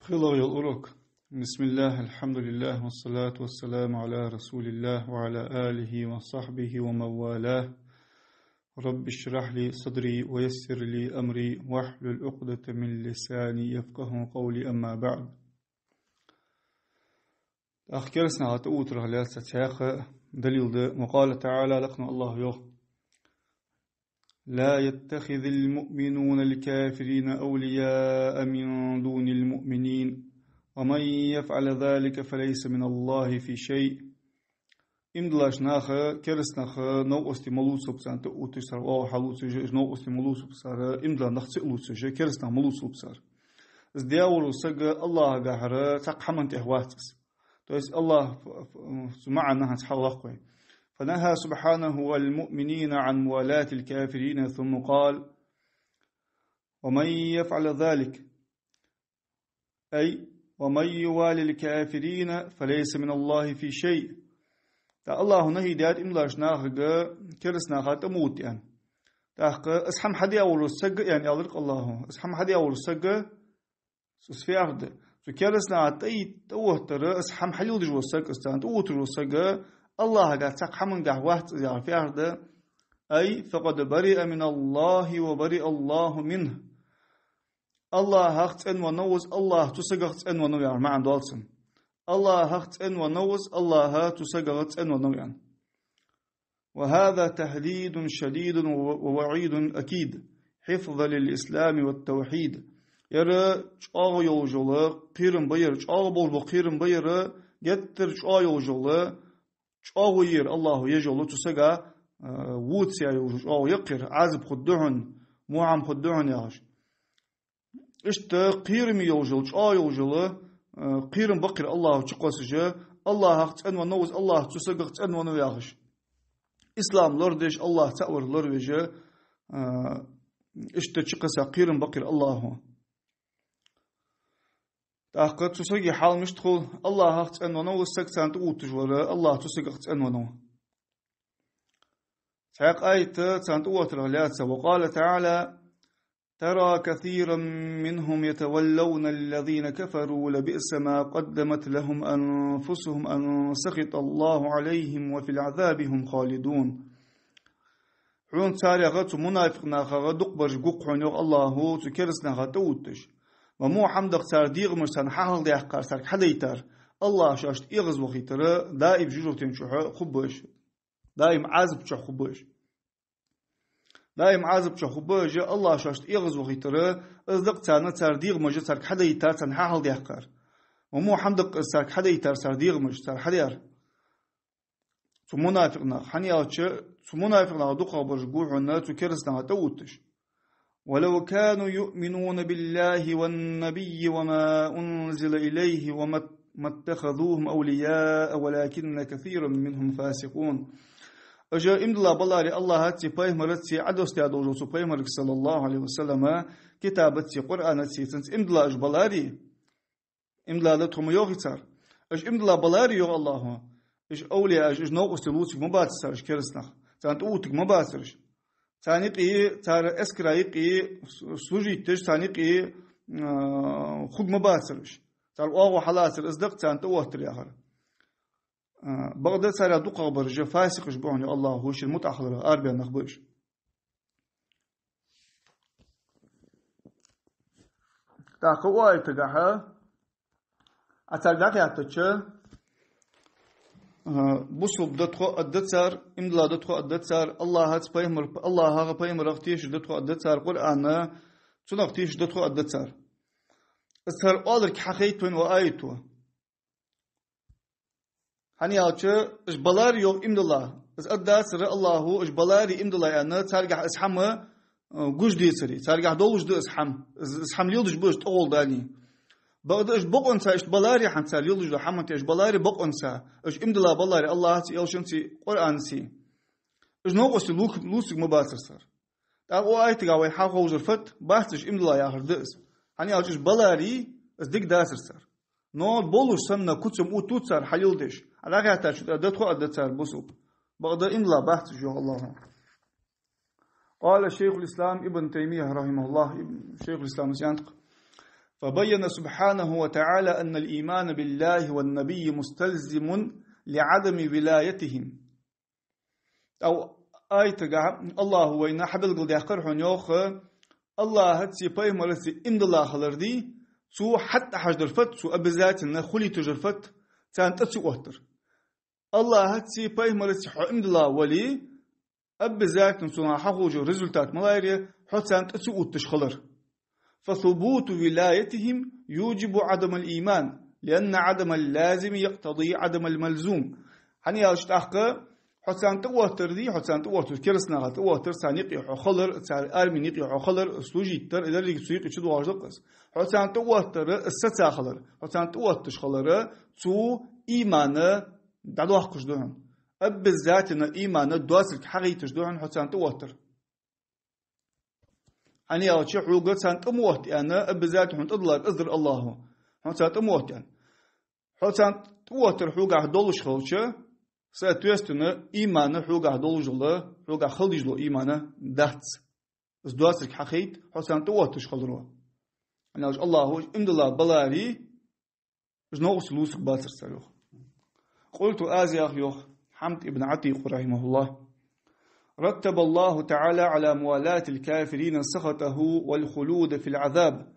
خلال الأورك. بسم الله الحمد لله والصلاة والسلام على رسول الله وعلى آله وصحبه ومن والاه. رب اشرح لي صدري ويسر لي أمري واحلل عقدة من لساني يفقه قولي. أما بعد، أخيرا هتأوتر لا ستاخ دليل وقال تعالى لقنا الله يوخ لا يتخذ المؤمنون الكافرين أولياء من دون المؤمنين ومن يفعل ذلك فليس من الله في شيء. إمدلاش ناخ كرسناخ نو استملوس بسان تؤتشر أو حلوس نو استملوس بسار إمدلا نخت لوس كرسنا ملوس بسار ازدياولو سج الله جهر تقحمن تهواتس تويس الله سمعنا هتحلق. فنهى سبحانه المؤمنين عن موالاة الكافرين ثم قال ومن يفعل ذلك أي ومن يوالي الكافرين فليس من الله في شيء. الله نهي دات إملاش ناخ كرس ناخ تموت يعني تاخ اسحم حد يقول السج يعني يالرق الله اسحم حد يقول السج سوسفي أرض كرس ناخ تي توه ترى اسحم حلو دجوا السج استان توه ترى السج الله قال تقحمن قهوات يعني في أرض أي فقد برئ من الله وبرئ الله منه. الله هخت إن ونوز الله تسقط إن ونو يعني ما عنده ألسن الله هخت إن ونوز الله تسقط إن ونو يعني. وهذا تهديد شديد ووعيد أكيد حفظا للإسلام والتوحيد. يرى شاو يوجوله قيرن بير شاو بول قيرن بير يتر شاو يوجوله شاو ير الله يجوله تسقى ووتسيا يوجو يقر عزب خدهن مو عم خدهن ياش إشت قيرم يوجل شاو يوجله قيرم بقر الله تقصجه الله هخت أن ونوز الله تسقط أن ونو ياخش إسلام لردش الله تأور لرجه إشت تقص قيرم بقر الله تأخذ تسقي حال مشتخل الله هخت أن ونوز سكتان تقوتجوره الله تسقط أن ونو ساق آية تانتوت رغلاتها. وقال تعالى ترى كثيرا منهم يتولون الذين كفروا لبئس ما قدمت لهم أنفسهم أن سخط الله عليهم وفي العذاب هم خالدون. حون تاريخ منافقنا خدق برجوق حنيق الله تكرسنا خدوتش ومو حمدق تار ديغ مرسان حال ديح قارسار حديتر الله شاشت إغز وخيتر دائب جوجو تنشوح خبش دائم عازب شو خبش دائم عازب شو خبش الله شاشت إغز وخيتر أصدق تانا ترديغ مجد سارك حدا يتار تنحاحل ديحقار ومو حمدق سارك حدا يتار سرديغ مجد سار حديار تو منافقنا حنيالتش تو منافقنا دوقا برجوحنا تو كرسنا توتش. ولو كانوا يؤمنون بالله والنبي وما أنزل إليه وما اتخذوهم أولياء ولكن كثيرا منهم فاسقون. أجا إمدلا بلاري الله هاتي بايمرتي عدوستي عدوجوسو بايمرك صلى الله عليه وسلم كتابتي قرآنتي تنس إمدلا أج بلاري إمدلا لتهم يوغيتار أج إمدلا بلاري يوغ الله إج أولي أج نوغ استلوتك مباتسر إج كرسنخ تانت أوتك مباتسرش تانيقي تار اسكرايقي سوجيتش تانيقي خود مباتسرش تار أوغو حلاسر إزدق تانت أوهتر ياهر بغداد سارة دوقا برجة فاسق جبعني الله هوش المتأخر أربع نخبش. تاقوا أي تجاها أتجاك يعتشى بوسو بدتخو الدتسر إملا دتخو الدتسر الله هات بيمر الله هذا بيمر اختيش دتخو الدتسر قرآن تنختيش دتخو الدتسر السر أولك حقيقة وآيته hani alçı ışbalar yok imdullah. Is adda sıra Allahu ışbalari imdullah yani targah ishamı guş diye sırı. Targah doluşdu isham. Isham yıldız bu işte oldu yani. Bağda iş bokunsa ışbalari hansar yıldızda hamant ışbalari bokunsa. Iş imdullah balari Allah yalşınsi Kur'ansi. Iş noqosti lusik mübasırsar. Da o ayeti gavay haqa uzurfat bahtiş imdullah yahırdız. Hani alçı ışbalari is dik dasırsar. No bolursan na kutsum ututsar halildiş. علاقة شو أدتخو أدتار بسوب بغدا إملا بحث جو الله. قال شيخ الإسلام ابن تيمية رحمه الله شيخ الإسلام سيانتق فبين سبحانه وتعالى أن الإيمان بالله والنبي مستلزم لعدم ولايتهم أو آية الله وإن حبل قل يقرحون يوخ الله هتسي بيمرسي إمد الله خلردي سو حتى حجر فت سو أبزاتنا خلي تجرفت تان تسو أهتر الله هتسي بيمرسي حو إمد الله ولي أبزاتنا سو حقوج رزلتات ملايري حو تان تسو أتشخلر فثبوت ولايتهم يوجب عدم الإيمان لأن عدم اللازم يقتضي عدم الملزوم هني أشتاق حسان توتر دي حسان توتر كرسنا توتر سانيق يحخلر سال أرمينيق يحخلر سوجي تر إذا اللي سويق يشدو واجدقس حسان توتر الستا خلر حسان توتر خلر تو إيمان دعوة قشدوهم أب ذاتنا إيمان دواسك حقيقة تجدوهم حسان توتر أنا أشيء حقوق سان تموت أنا أب ذات حنت الله أزر الله حسان تموت يعني حسان توتر حقوق دولش خلشه سأتوستنا إيمانه حوجه دولجله حوجه خليجله إيمانه دهت بس دواسك حقيقة حسن تواتش خلروه أنا أج الله إمد الله بلاري جنوس لوسك باتر سلوخ قلت آزياخ يوخ حمد ابن عتيق رحمه الله رتب الله تعالى على موالاة الكافرين سخطه والخلود في العذاب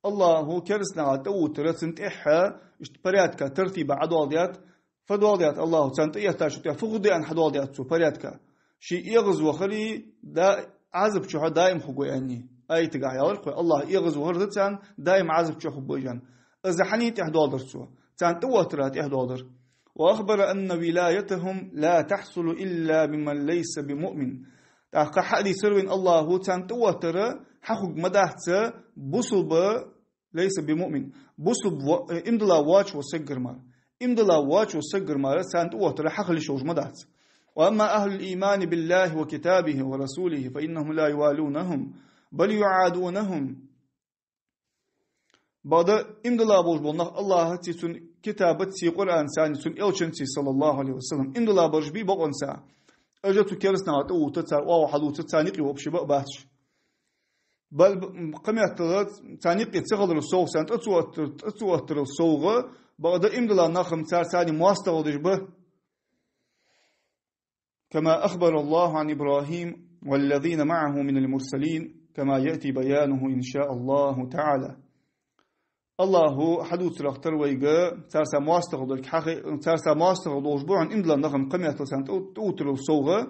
الله كرسنا توت رسنت إحا اشتبرياتك ترتيب عدواليات فدواليات الله تنتيه تاشتيه فقدي أن حدواليات سو برياتك شيء يغز وخلي دا عزب شو دائم خقوي أني أي تقع يالك الله يغز وهردت عن دائم عزب شو خبويجان إذا حنيت إحدادر سو تنتوترات إحدادر وأخبر أن ولايتهم لا تحصل إلا بمن ليس بمؤمن تحقق حدي سروين الله تنتوتر حقق مدحت بصب ليس بمؤمن بصب إمدلا واج وسجر مال إمدلا واج وسجر مال تنتوتر حق لشوج مدحت وأما أهل الإيمان بالله وكتابه ورسوله فإنهم لا يوالونهم بل يعادونهم بعد إمدلا بوج بولنا الله تسون كتابتي قرآن ساني سون إلشنتي صلى الله عليه وسلم إمدلا برج بي بقنسا أجت كرسنا أو تتسار أو حلو تتسانيقي وبشبه باتش بل قمية تانيقي تغلر الصوغ سانت أتوتر الصوغ بعد إمدلا نخم تار ساني مواستغل به كما أخبر الله عن إبراهيم والذين معه من المرسلين كما يأتي بيانه إن شاء الله تعالى الله حدوث رختر ويجا ترسى مواستغل الحقيقة ترسى مواستغل وجبوعن إمدلا نخم قمية سانت أتوتر الصوغ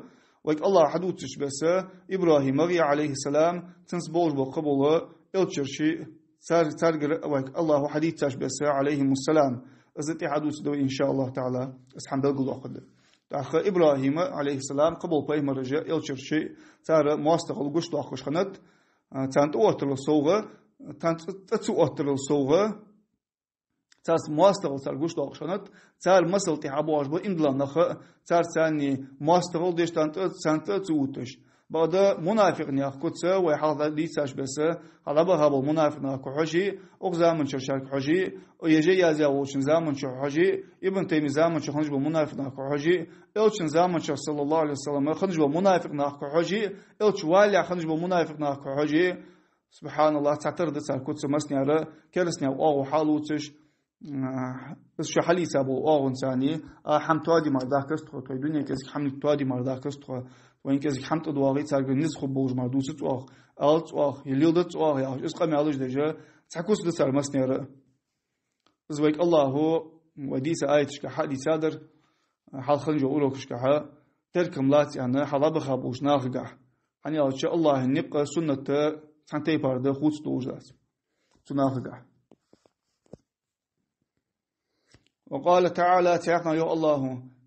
ويك الله حدوث بس إبراهيم مريا عليه السلام تنسبوج بقبله إلتشرشي ترجع ويك الله حديث بس عليهم السلام أزتي حدوث دو إن شاء الله تعالى أسحم بلغ الله تأخ إبراهيم عليه السلام قبل باي مرجع إلتشرشي تار مواستغل قشط أخش خنت تانت أوتر الصوغة تانت أوتر الصوغة تاس مواستغل تار قشط أخش خنت تار مسل تحبواج بإمدلا نخ تار ثاني مواستغل ديش تانت توتش بعد منافق نياخدسه ويحاول ليساش بس على بهاب منافق ناكحجي أغزامن شرشارك حجي ويجي يازي أولشن زامن شحجي ابن تيمي زامن شخنج بمنافق ناكحجي إلشن زامن شخ صلى الله عليه وسلم خنج بمنافق ناكحجي إلش والي خنج بمنافق ناكحجي سبحان الله تعتر دسار كتس مسنيارة كرسنيا أو حالوتش بس شو حلي سابو أو إنساني حم توادي مرداك استخو توي دنيا كذا حم توادي مرداك استخو وين كذا حم تدواغي تارجع نسخ بوج مردوس تواه ألت تواه يليل تواه يا إيش قام يعالج دجا تحكوس دسار مسنيرة زويك الله هو وديس آيتش كحدي سادر حال خنجو أولوكش كحا تركم لات يعني حلاب خابوش ناخجع hani alçı Allah'ın nibqa sünnette tantay parda huts doğacağız. Sunakhga. وقال تعالى تعالى يا الله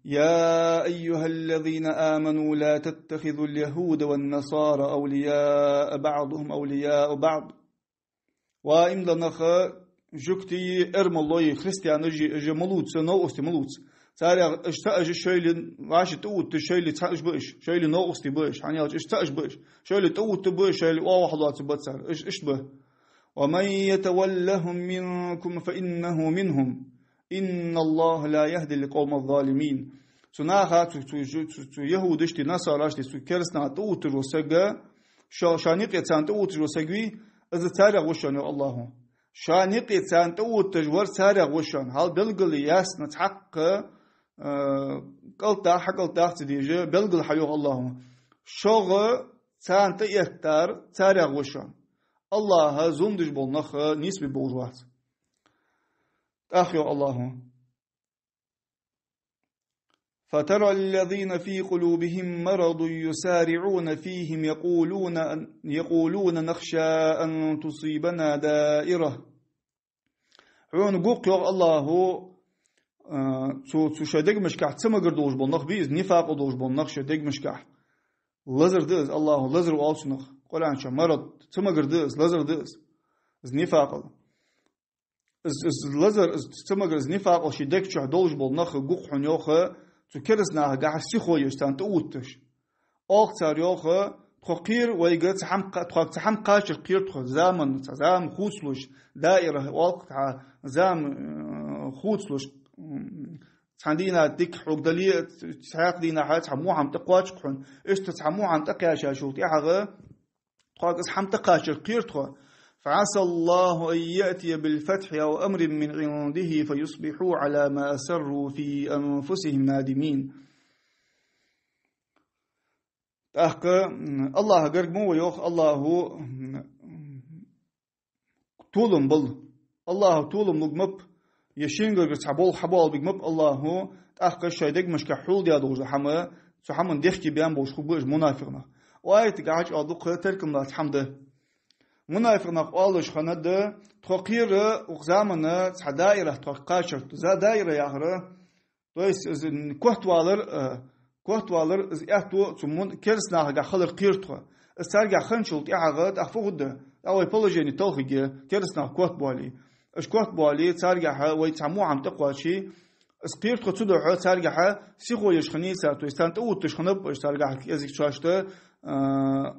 يا أيها الذين آمنوا لا تتخذوا اليهود والنصارى أولياء بعضهم أولياء بعض وإملا نخ جكتي إرمالله خريستيان جملوت سنو استملوت سارع اشتاج شيل راشد توت شيل تاج بش شيل نوقستي بش يعني اشتاج بش شيل توت بش شيل واحد بتصر ايش به ومن يتولهم منكم فإنه منهم إن الله لا يهدي القوم الظالمين سناها تو يهود اشتي نصارى اشتي سو كرسنا توت روسغا شانيق يتان توت روسغوي از تاريخ وشانو الله شانيقي تان توت تجور سارع وشان هل بلغل ياس نتحق قلتا حقلتا تديجه بلغل حيوه الله شوغ تان تيختار سارع وشان الله زومدج بولنخ نسبي بوجوات أخيو الله فترى الذين في قلوبهم مرض يسارعون فيهم يقولون نخشى أن تصيبنا دائرة عون قوق يوغ الله تو شدق مشكح تمغر دوش بولنخ بيز نفاق دوش بولنخ شدق مشكح لزر دز الله لزر والسنخ قول عنشا مرض تمغر دز لزر دز نفاق لزر تمغر نفاق شدق شح دوش بولنخ قوق حنيوخ تو كرسنا قاع سيخو يستان توتش اختار يوخ تقير ويجا تحم قاشر قير تخ زام خوصلوش دائره وقت زام خوصلوش عندنا ديك حقدلي تحق دينا حات حمو عم تقواش قحن ايش تحمو عم تقاشا شوت يحغ تقاس حم تقاشر قير تخ فعسى الله أن يأتي بالفتح أو أمر من عنده فيصبحوا على ما أسروا في أنفسهم نادمين أحق الله قرق مو يوخ الله طولم بل الله طولم نقمب يشين قرق تعبول حبال بقمب الله أحق الشيدق مشكا حول ديا دوز حما سحما ديخكي بيان بوش خبوش منافقنا وآيت قاعد أدوق تركم لا تحمده منافقنا قالش خنده تقير وزامنا دائرة تقاشر ذا دائرة ياهره تويس كوهتوالر از احتو تمون كرسنا هجا خلر قيرتو استرجع خنشلت اعغد اخفوده او بولوجيني توخيجي كرسنا كوهت بالي اش كوهت بالي ترجع ويتعمو عم تقواشي اسقيرتو تدو ترجع سيغو يشخنيسا تو استانت او تشخنب اش ترجع ازيك شاشته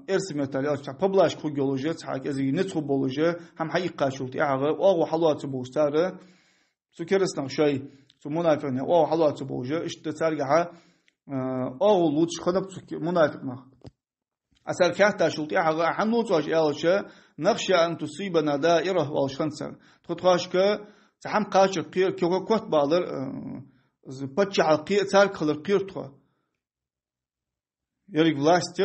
ارسمتالي اش بابلاش كوجولوجي تاع ازي نتخو بولوجي هم حقيقه شلت اعغد او حلوات بوستاره سو كرسنا شي سو منافقنا او حلوات بولوجي اش ترجع أو لوتش خنب منافقنا أسأل كهتا شلتي حقا حنوت واش إلشة نخشى أن تصيبنا دائرة والشخنسر تخطاش ك تحم قاشر قير كيو كوت بالر بتشع قير تار خلر قير تخا يريك بلاست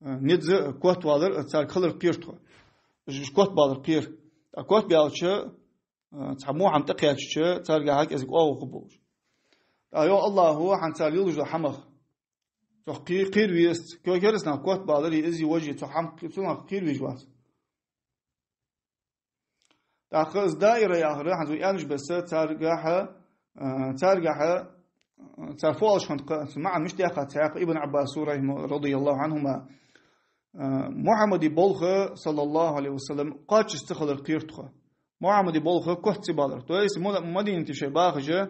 ندز كوت بالر تار خلر قير تخا كوت بالر قير كوت بيالشة تحمو عم تقياتشة تار جاهك إزك أو خبوش أيوة الله هو حنتال يلجو حمخ تحقي قير ويست كيو كرسنا قوت بالري إزي وجه تحم قير ويجوات تأخذ دائرة ياهره حنزو يانج بس ترجعها ترفوالش خنت مع مش دقة تعق ابن عباس رضي الله عنهما محمد بولخ صلى الله عليه وسلم قاتش استخل القير تخا محمد بولخ كوت بالر تويس مدينة شباخجة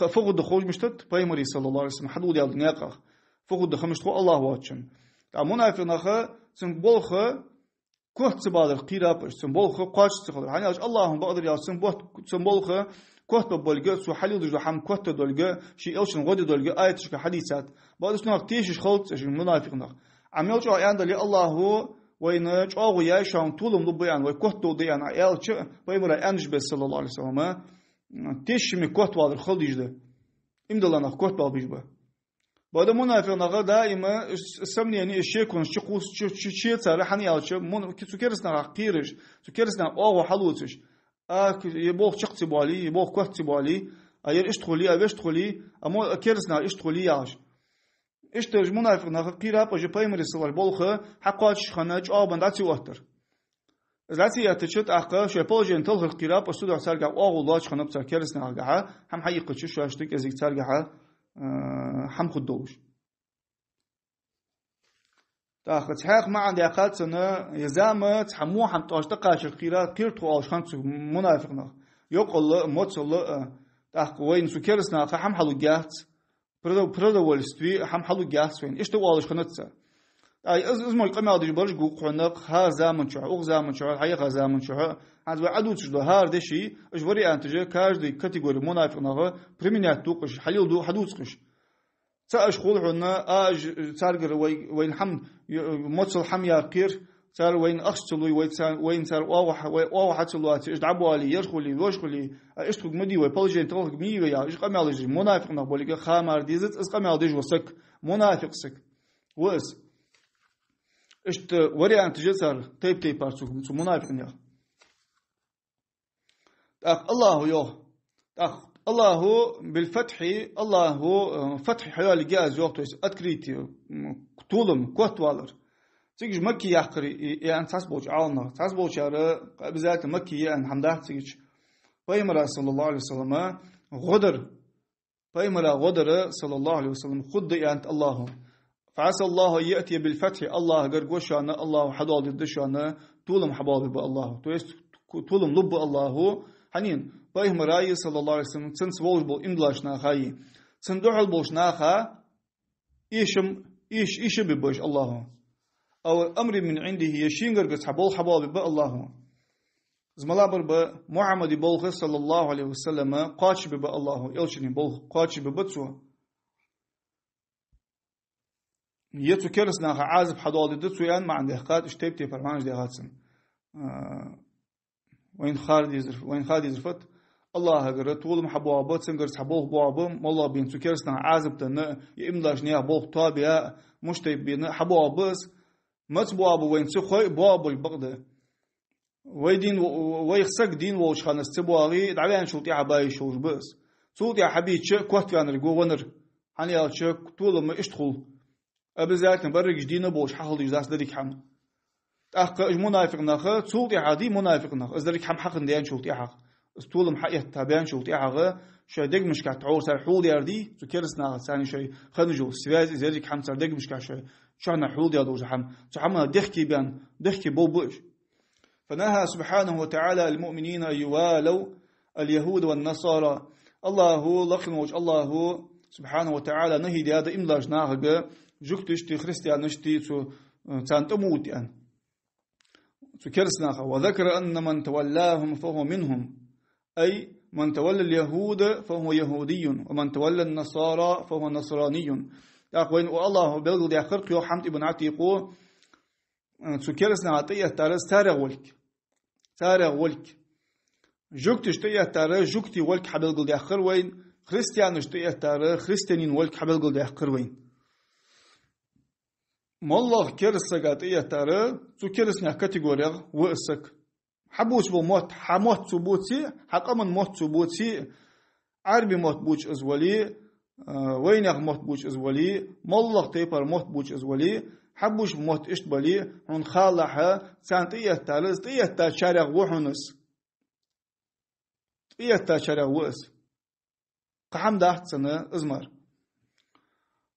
فوق الدخول مشتت بايمري صلى الله عليه وسلم حدود يا الدنيا فوق الدخول مشتت الله واتشن منافق نخا سنبولخ كوت سبادر قيراب سنبولخ قاش سخدر يعني اللهم بقدر يا سنبولخ كوت بولجا سو حليل دجو حم كوت دولجا شي الشن غدي دولجا ايتش حديثات بعد شنو تيش خلط منافق نخ عمل جو عند لي الله وين جو يا شان طولم لبيان وكوت دوديان ايلش بايمري انج بس صلى الله عليه وسلم تيش مي كوت والر خليجده امدلنا كوت بال بيجبا بعد منافق نغا دائما سمني يعني الشيء كون شقوس شيء صار حني يالش من كيرسنا قيرش كيرسنا او حلوتش يبوخ شقتي بالي يبوخ كوت بالي اير اشتخلي ابشتخلي اما كيرسنا اشتخلي ياش اشترج منافق نغا قيرا بجي بايمري صور بولخه حقاتش خناج ابن داتي وتر زاتي يتشت أخا شو بولجين تلخ القراب أستودع ترجع أغلط خنب تركيرسنا رجعها هم حقيقة شو أشتك إزيك ترجعها هم خدوش تأخذ حق ما عندي أخذ سنة يزامت حمو هم تأشتقاش القراب قيرت وعش خمس منافقنا يقول متصل تأخذ وين سكيرسنا أخا هم حلو جات بردا والستوي هم حلو جات وين إيش توالش خنتسا أي أزمة قمة ديش برج جو قنق ها زامن شو أو زامن شو حقيقة زامن شو هذا بعدو تجده هار دشي أجبري أنتجه كاج دي كاتيجوري منافق نغى بريمينات توقش حليل دو حدوث قش تأش خول حنا أج تارجر وين حم متصل حم يقير صار وين أخشلوي وين صار واحد شلوات إيش دعبوا علي يرخولي وشخولي إيش تقول مدي وبلجي تقول مي ويا إيش قام يالج منافق نقولك خامر ديزت إيش قام يالج وسك منافق سك وإس إيش وري أنت جسر تيب بارسوك منافق نيا الله يوه الله بالفتح الله فتح حيال جاز وقت أتكريتي طولم قوت والر تيجي مكي يحقري يعني تسبوج عالنا تسبوج على بذات مكي يعني حمده تيجي بيمرا صلى الله عليه وسلم غدر بيمرا غدر صلى الله عليه وسلم خد يعني الله فعسى الله يأتي بالفتح الله قرقوشانا الله حدال الدشانا طولم حبابي الله طولم لب الله حنين بيمرا صلى الله عليه وسلم تنسبوج بول إمدلاشنا خاي تندوحل بوشنا خا إيش ببوش الله أو أمر من عنده يشينغر قد حباب بأ الله زملابر بأ محمد بولخ صلى الله عليه وسلم قاتش بأ الله يلشني بولخ قاتش ببتسو يتو كرسنا عازب حدال دتسو يعني ما عنده قات اشتبتي فرمانج دي هاتسن وين خالد يزرفت الله قرر طول محبوبات سنجر حبوه بوابم والله بين تو كرسنا عازب تن يملاش نيا بوخ طابيا مشتي بين حبوبس متبواب وين سخوي بواب البغدة ويدين ويخسق دين وش خان استبواغي دعوان شوتي عباي شوش بس صوتي حبيت شك كوت كان رجو ونر حني شك طول ما اشتخل أبزات نبرج دين بوش حصل يجلس ذلك حم أخ منافق نخ صوتي عادي منافق نخ ذلك حم حق ديان شوتي حق طول محقية تابعان شوتي حق شيء مش كتعور سر حول يردي تكرس ناقص ثاني شيء خنجو سواز ذلك حم سر مش كشيء شأن حول يا دوج حم شحمنا دخكي بوبوش فنهى سبحانه وتعالى المؤمنين أن يوالوا اليهود والنصارى الله لقنوج الله سبحانه وتعالى نهي هذا إملاج ناهج جكتشتي خريستيان نشتي تانتموت يعني تكرسنا وذكر أن من تولاهم فهو منهم أي من تولى اليهود فهو يهودي ومن تولى النصارى فهو نصراني أخوين والله بلغ دي خرق يو حمد ابن عتيقو تكرسنا عطية تارس تارغ ولك جوكت اشتية تارغ جوكتي ولك حبلغ دي أخر وين خريستيان اشتية تارغ خريستيانين ولك حبلغ دي أخر وين مالله كرسة عطية تارغ تكرسنا كاتيجوريغ وإسك حبوش بموت حموت ثبوتي حقمن موت ثبوتي عربي موت بوش أزولي وين يغموت بوش أزولي مالله تيبر موت بوش أزولي حبوش موت إشتبالي هون خالها سانتية تارز تية تاشارغ وحنس تية تاشارغ وإس قحم داحت سنة إزمر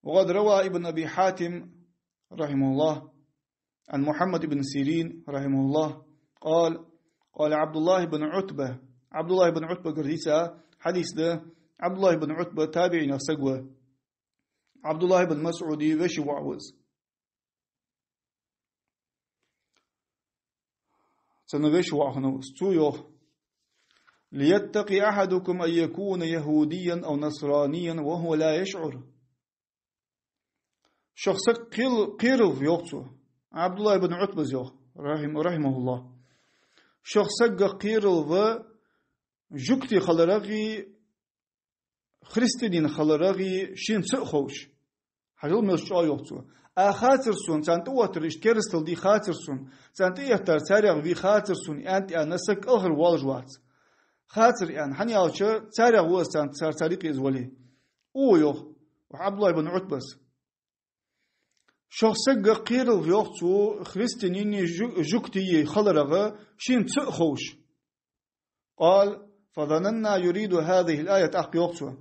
وقد روى ابن أبي حاتم رحمه الله عن محمد بن سيرين رحمه الله قال عبد الله بن عتبة قرديسة حديث ده عبد الله بن عتبة تابعي نفسه عبد الله بن مسعودي وشي وعوز سنوش وعهنو استويو ليتقي أحدكم أن يكون يهوديا أو نصرانيا وهو لا يشعر شخص قيرف يوقتو عبد الله بن عتبة زيوه رحمه الله شخص قيرف جكتي خلرغي خريستين خلرغي شين سأخوش حجل ملشا يوقتو خاطر سون سانت وتر اشكرستل دي خاطر سون سانت يختار تاريخ في خاطر سون انت نسك اخر والجوات خاطر يعني حني اوچ تاريخ و سانت تاريخ يزولي او يو عبد الله بن عتبة شخص قيرل يوقتو خريستينين جكتي خلرغه شين تخوش قال فظننا يريد هذه الايه اخ يوقتو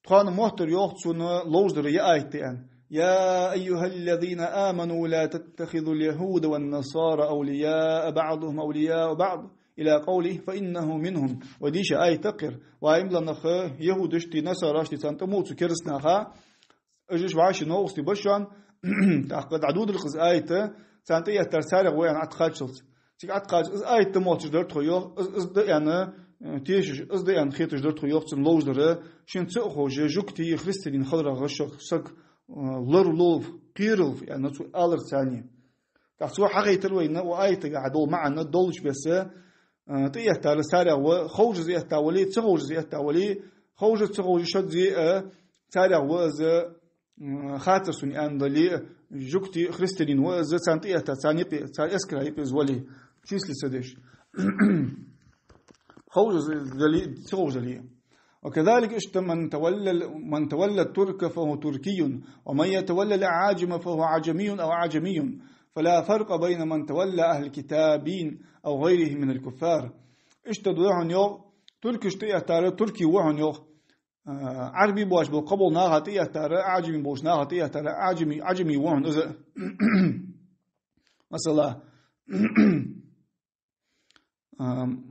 كان محتر يوقتو لوزدر يا ايتين يا أيها الذين آمنوا لا تتخذوا اليهود والنصارى أولياء بعضهم أولياء بعض إلى قوله فإنه منهم وديش آية تقر وإملا نخ يهود اشتي نصارى اشتي سانتموت كرسنا خا اجش وعاش نوغستي بشان تأخذ عدود القز آية سانتية ترسالة وين عتقاجلت تيك عتقاج آية تموت جدرت خيوغ يعني تيش يعني خيط جدرت خيوغ تنلوج دره شين تأخو جوكتي خريستين خضرة غشق سك لر لوف قيرل يعني نتو آلر ثاني تحسوا حقي تروينا وآية قاعدول معنا دولش بس تيه تار سارع وخوج زي التاولي تخوج زي التاولي خوج تخوج شد زي سارع وز خاطر سني أندلي جوكتي خريستين وز سانتيه تاني تاني إسكرا يبز ولي شيس لسدش خوج زي تخوج زي وكذلك من تولى الترك فهو تركي ومن يتولى الأعاجم فهو عجمي أو عجمي فلا فرق بين من تولى أهل الكتابين أو غيره من الكفار اشتدوا يوحن يوغ تركي اشتئه تارى تركي وحن يوغ عربي بواش بالقبل ناغت إيه تارى عجمي بوش ناغت إيه تارى عجمي وحن إذا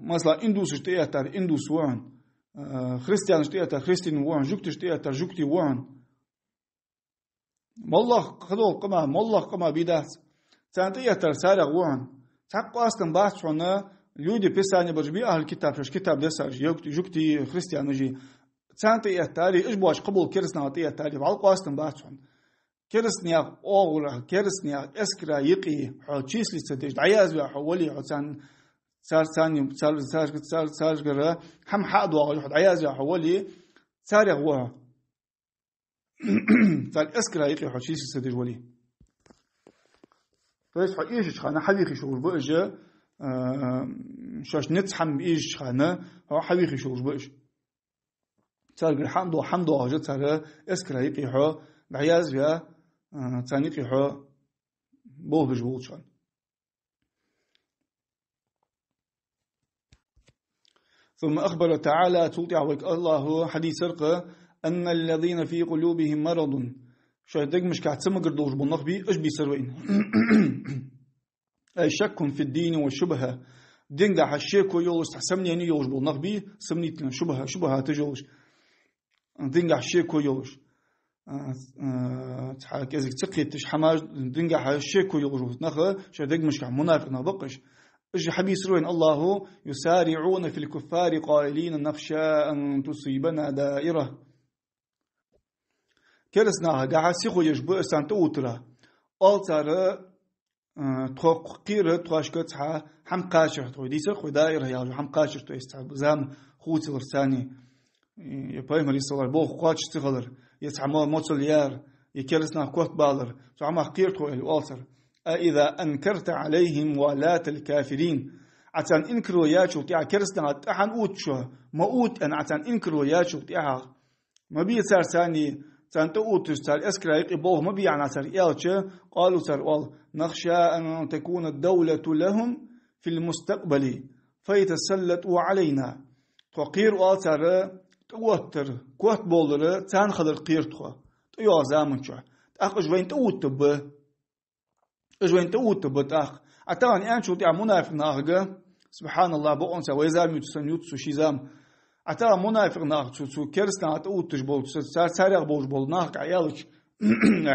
مثلا إندوس اشتئه تارى إندوس وحن خريستيان اشتئه تارى خريستين وحن جوكت اشتئه تارى جوكتي وحن والله خذوا قما والله قما بيدات سانتيه تر سارع وعن تحق أصلا بحث شونا اليودي بيساني برجبي أهل الكتاب شو كتاب دسر جوكتي خريستيان جي سانتيه تاري إيش بواش قبول كرسنا تيه تاري بعلق أصلا بحث شون كرسنيا أوغلا كرسنيا إسكرا يقي حو تشيس لستدش عياز بيا حولي حو صار ثاني صار جرا هم حق دوا واحد عياز بيا حولي سارع وعن صار إسكرا يقي حو تشيس لستدش ولي فايش حقيقش خانة حبيخي شغل بقجة شاش نتحم بإيش خانة هو حبيخي شغل بقجة تارجر حمدو هجت تارى اسكرا يقيحو بعياز بيا تاني يقيحو بولش بولشان ثم أخبر تعالى تلطع الله حديث سرقة أن الذين في قلوبهم مرض شاهدك مش كعتسمى قردوش بالنخبي إيش بيسروين أي شك في الدين والشبهة دينجا حشيكو يولش تحسمني يعني يولش بالنخبي سمنيتنا شبهة تجولش دينجا حشيكو يولش تحاك إذا تقيتش حماج دينجا حشيكو يولش نخا شاهدك مش كعمنافق نبقش إيش حبي يسروين الله يسارعون في الكفار قائلين نخشى أن تصيبنا دائرة كرسنا قاعد سيخو يجبو سانت اوترا ألتر تقير تواشكت هم قاشر تو ديسر خداير يا هم قاشر تو استعب زام خوت الرساني يبايم ريسولار بو خواتش تغلر يتعمل موتليار يكرسنا كوت بالر تو عم قير تو الألتر إذا أنكرت عليهم ولاة الكافرين عتان إنكروا ياشو تيع كرسنا تحن اوتشو ما اوت أن عتان إنكروا ياشو تيع ما بيصير ثاني سانتوتش تال اسكرايق بوه ما بيعنا سر يالش قالوا سر وال نخشى أن تكون الدولة لهم في المستقبل فيتسلطوا علينا تقير وال سر توتر كوت بولر تان خدر قير تخوا تيو زامن شو أخ جوين توت تأخ أتاني أنشو تيع منافق ناقة سبحان الله بقون سوي زام يتسنيوت شيزام أتا منافق ناق تو كرسنا أتوتش بول سارع بولش بول ناق عيالك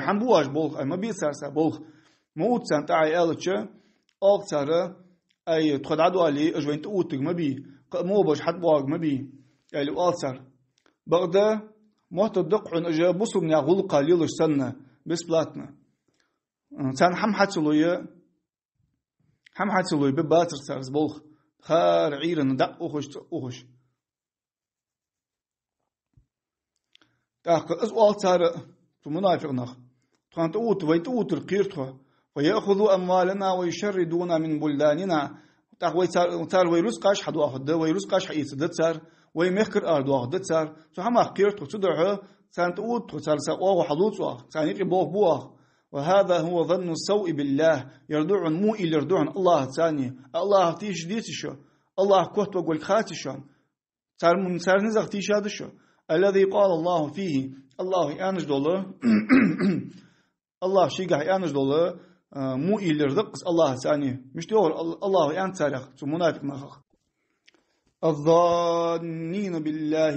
هم بواش بول أما بيسارسا بول موت سانت عيالك أو سارة أي تخدعوا عليه أجوين توتك ما بي مو باش حد بواق ما بي يعني ألسر بعد ما تدق عن أجا بصو من يغول قليل سنة بس بلاتنا سان هم حتسلوي بباتر سارس بول خار عيرن دق أخش تأخذ أسوال تار منافق نخ تانت ويتوت القيرتها ويأخذوا أموالنا ويشردون من بلداننا تأخذ تار ويرس قاش حد واحد ويرس قاش حيث دتسار ويمخر أرض واحد دتسار فهم قيرتها تدعه تانت تار سأوه وحضوتها تانيق بوه وهذا هو ظن السوء بالله يردعون مو إلى يردعون الله ثاني الله تيش ديتشو الله كوت وقول خاتشون تار نزغ تيش هذا شو الذي قال الله فيه الله يانج دوله الله شيقه يانج دوله مو يلردقس الله ثاني مش دور الله يان تاريخ منافق نخخ الظانين بالله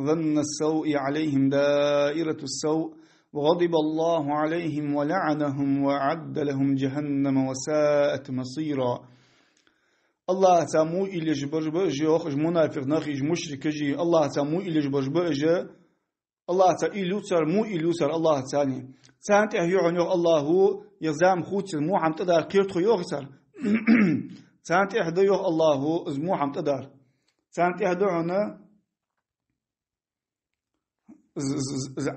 ظن السوء عليهم دائرة السوء وغضب الله عليهم ولعنهم وأعد لهم جهنم وساءت مصيرا الله تامو إلى جبر بأجي أخج منافق نخيج مشرك جي الله تامو إلى جبر بأجي الله تعالى إلوسر مو إلوسر الله تعالى سانت يعن يو الله يزام خوت مو عم تقدر كيرت خو يغسر سانت يهدو يو الله مو عم تقدر سانت يهدو عنا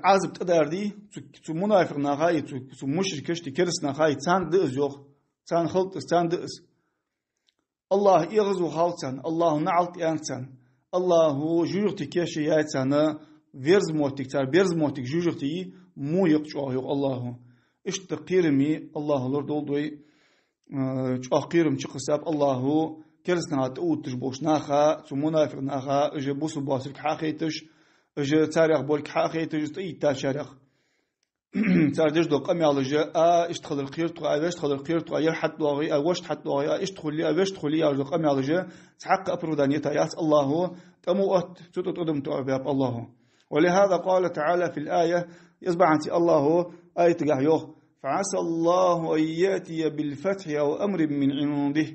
عازب تقدر دي تو منافق نخاي تو مشركش تكرس نخاي سان دئز يوخ سان خلط سان دئز الله يغزو خالتان الله نعلت يانتان الله جوجتي كيش ياتنا فيرز موتك تار بيرز موتك جوجتي مو يقشوا يق الله اشتقيرمي الله لورد ولدوي اشقيرم شقساب الله كرسنا تقوتش بوش ناخا تو منافق ناخا اجي بوسو باسك حقيتش اجي تاريخ بولك حقيتش تيتا شارخ تاردش دو قمي على جا اشتخل الخير تو اشتخل الخير تو يحد دوغي اوش تحت دوغي اشتخل لي اوش تخل لي قمي على جا تحقق افردانيتا ياس الله تموت تتقدم توعب الله. ولهذا قال تعالى في الآية يصبح أنت الله آية تقعيوه فعسى الله أن يأتي بالفتح أو أمر من عنده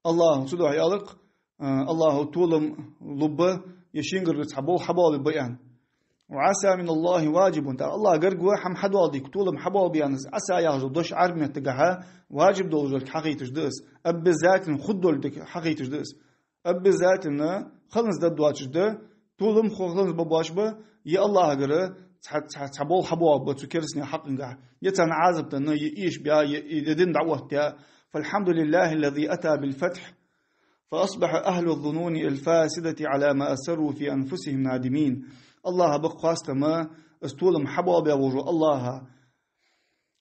الله سدوح يالق الله طولم لب يشينغر حبال البيان وعسى من الله واجب الله قرقوا حم حدوالديك طولم حبال بيان عسى يهجو دوش عربية تقعها واجب دولجل حقيقة تجدس أب ذات خد دولدك حقيقة تجدس أب ذاتنا خلص ده دواتشده طولم خلص بباشبه يا الله غيره تحبول حبوب بتكرسني حقنقع يتنعذب تنه يعيش بها يدين دعوه فالحمد لله الذي أتى بالفتح فأصبح أهل الظنون الفاسدة على ما أسروا في أنفسهم نادمين الله بقاست ما استولم حبوب يا وجو الله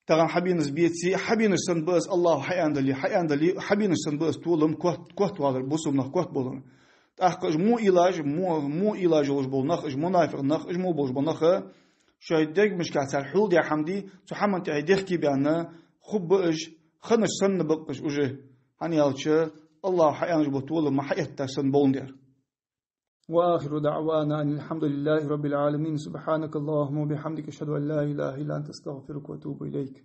تغن حبين زبيتي حبين السنبس الله حيان دلي حبين السنبس طولم كوت والر بوسم نخ كوت بولن تحقج مو علاج وش بولنخ اج منافق نخ اج مو بوش بولنخ شايدك مش كاتر حول يا حمدي تحمن تعيدخ كي بأن خب اج خنش سن بقش وجه هني هالش الله حيان جبو طولم ما حيت سن بولندر. وآخر دعوانا أن الحمد لله رب العالمين سبحانك اللهم وبحمدك أشهد أن لا إله إلا أنت أستغفرك وأتوب إليك.